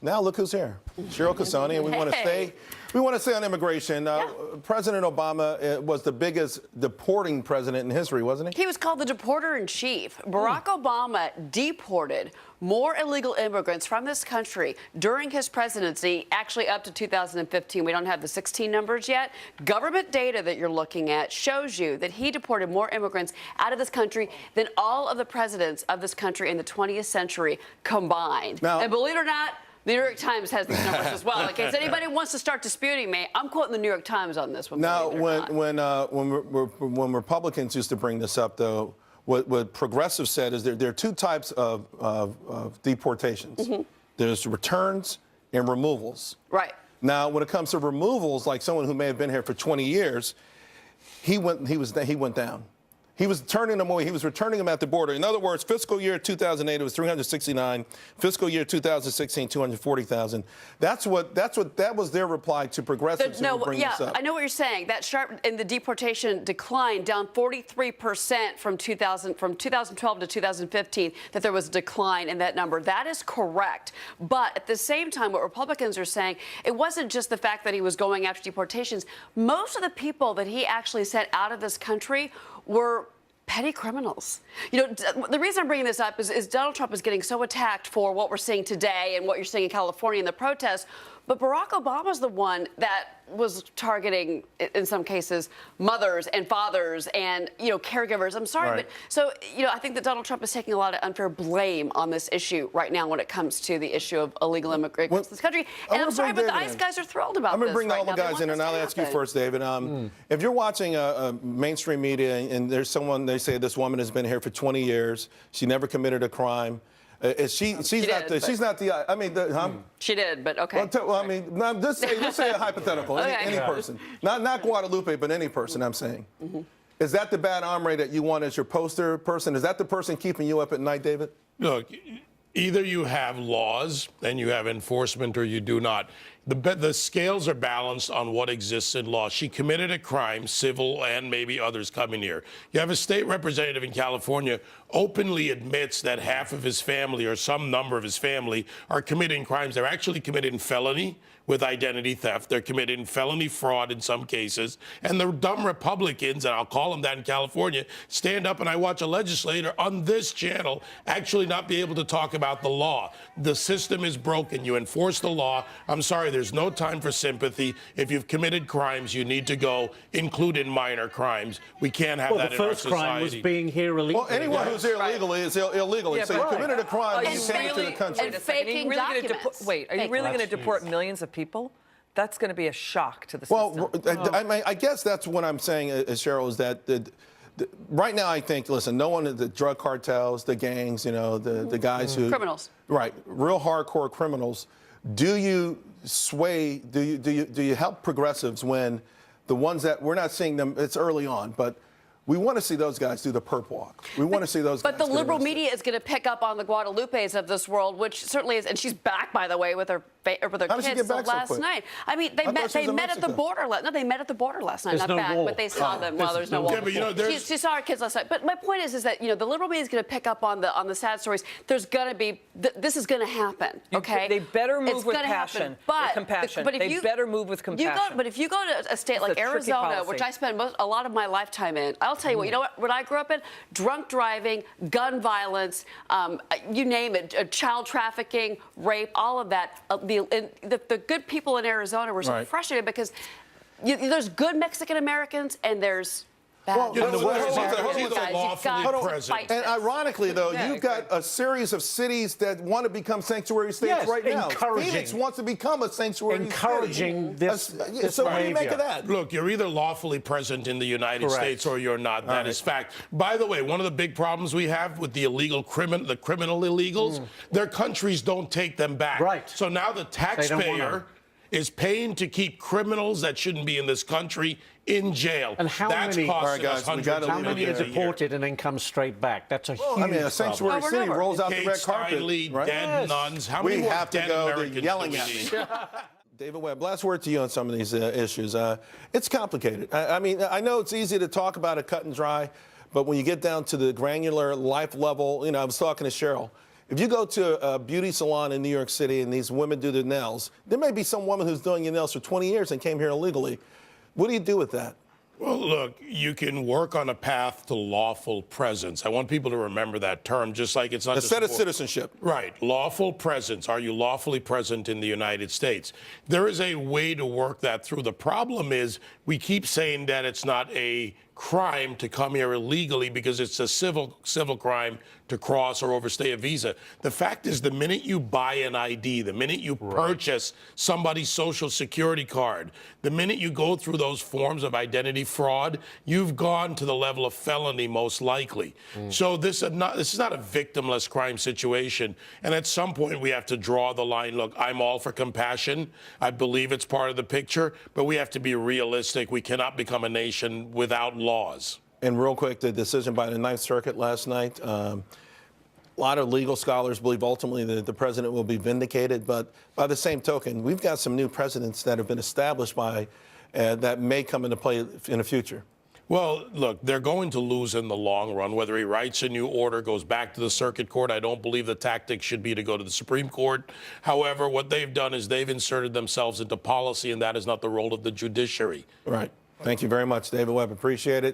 Now look who's here, Cheryl Casoni, and we want to stay. We want to stay on immigration. President Obama was the biggest deporting president in history, wasn't he? He was called the deporter-in-chief. Barack Obama deported more illegal immigrants from this country during his presidency, actually up to 2015. We don't have the 16 numbers yet. Government data that you're looking at shows you that he deported more immigrants out of this country than all of the presidents of this country in the 20th century combined. Now, and believe it or not, the New York Times has these numbers as well. In case anybody wants to start disputing me, I'm quoting the New York Times on this one. Now, when Republicans used to bring this up, though, what progressives said is there are two types of deportations. There's returns and removals. Right. Now, when it comes to removals, like someone who may have been here for 20 years, he went down. He was turning them away. He was returning them at the border. In other words, fiscal year 2008, it was 369. Fiscal year 2016, 240,000. That was their reply to progressives who were bringing this up. I know what you're saying. That sharp in the deportation decline, down 43% from 2012 to 2015. That there was a decline in that number. That is correct. But at the same time, what Republicans are saying, it wasn't just the fact that he was going after deportations. Most of the people that he actually sent out of this country were petty criminals. You know, the reason I'm bringing this up is Donald Trump is getting so attacked for what we're seeing today and what you're seeing in California in the protests. But Barack Obama's the one that was targeting, in some cases, mothers and fathers and, you know, caregivers. I'm sorry, but so, you know, I think that Donald Trump is taking a lot of unfair blame on this issue right now when it comes to the issue of illegal immigrants in this country. And I'm sorry, but the ICE guys are thrilled about this. I'm going to bring all the guys in, and I'll ask you first, David. If you're watching mainstream media and there's someone, they say this woman has been here for 20 years, she never committed a crime. She's not the. I mean, she did, but okay. Well, I mean, let's say a hypothetical. Okay. Any person, not Guadalupe, but any person. I'm saying, is that the bad hombre that you want as your poster person? Is that the person keeping you up at night, David? Look, either you have laws and you have enforcement, or you do not. The scales are balanced on what exists in law. She committed a crime, civil and maybe others coming here. You have a state representative in California openly admits that half of his family or some number of his family are committing crimes. They're actually committing felony with identity theft. They're committing felony fraud in some cases. And the dumb Republicans, and I'll call them that in California, stand up and I watch a legislator on this channel actually not be able to talk about the law. The system is broken. You enforce the law. I'm sorry, there's no time for sympathy. If you've committed crimes, you need to go, including minor crimes. We can't have that in our society. The first crime was being here illegally. Well, anyone who's here illegally is illegal. So you committed a crime, you came into the country. And faking documents. Wait, are you really going to deport millions of people? That's going to be a shock to the system. Well, I guess that's what I'm saying, Cheryl, is that right now I think, listen, no one, the drug cartels, the gangs, you know, the guys who... Criminals. Right, real hardcore criminals. Do you sway, do you help progressives when the ones that, we're not seeing them, it's early on, but we want to see those guys do the perp walk. We want to see those guys. But the liberal media is going to pick up on the Guadalupes of this world, which certainly is, and she's back, by the way, with her kids last night. I mean, they met at the border. No, they met at the border last night. Not back, but they saw them while there's no wall. Yeah, but, you know, she saw her kids last night. But my point is that, you know, the liberal media is going to pick up on the sad stories. There's going to be this is going to happen. Okay, they better move with passion, with compassion. But they better move with compassion. But if you go to a state like Arizona, which I spend a lot of my lifetime in, I'll tell you what. You know what I grew up in? Drunk driving, gun violence, you name it, child trafficking, rape, all of that. The good people in Arizona were so frustrated because there's good Mexican Americans and there's bad. And ironically, though, you've got a series of cities that want to become sanctuary states right now. Phoenix wants to become a sanctuary state. This so what do you make of that? Look, you're either lawfully present in the United States or you're not. That is fact. By the way, one of the big problems we have with the criminal illegals, their countries don't take them back. Right. So now the taxpayer is paying to keep criminals that shouldn't be in this country in jail. And how many are deported and then come straight back? That's a huge I mean, a sanctuary city rolls out the red carpet. Dead nuns. How many we have to go. They're Americans yelling at me. David Webb, last word to you on some of these issues. It's complicated. I mean, I know it's easy to talk about it cut and dry, but when you get down to the granular life level, you know, I was talking to Cheryl. If you go to a beauty salon in New York City and these women do their nails, there may be some woman who's doing your nails for 20 years and came here illegally. What do you do with that? Well, look, you can work on a path to lawful presence. I want people to remember that term, just like it's not Instead of just citizenship. Right. Lawful presence. Are you lawfully present in the United States? There is a way to work that through. The problem is we keep saying that it's not a crime to come here illegally because it's a civil crime to cross or overstay a visa. The fact is, the minute you buy an ID, the minute you purchase somebody's social security card, the minute you go through those forms of identity fraud, you've gone to the level of felony most likely. So this is not a victimless crime situation. And at some point we have to draw the line. Look, I'm all for compassion. I believe it's part of the picture, but we have to be realistic. We cannot become a nation without laws. And real quick, the decision by the Ninth Circuit last night, a lot of legal scholars believe ultimately that the president will be vindicated. But by the same token, we've got some new precedents that have been established by that may come into play in the future. Well, look, they're going to lose in the long run. Whether he writes a new order, goes back to the circuit court, I don't believe the tactic should be to go to the Supreme Court. However, what they've done is they've inserted themselves into policy, and that is not the role of the judiciary. Right. Thank you very much, David Webb. Appreciate it.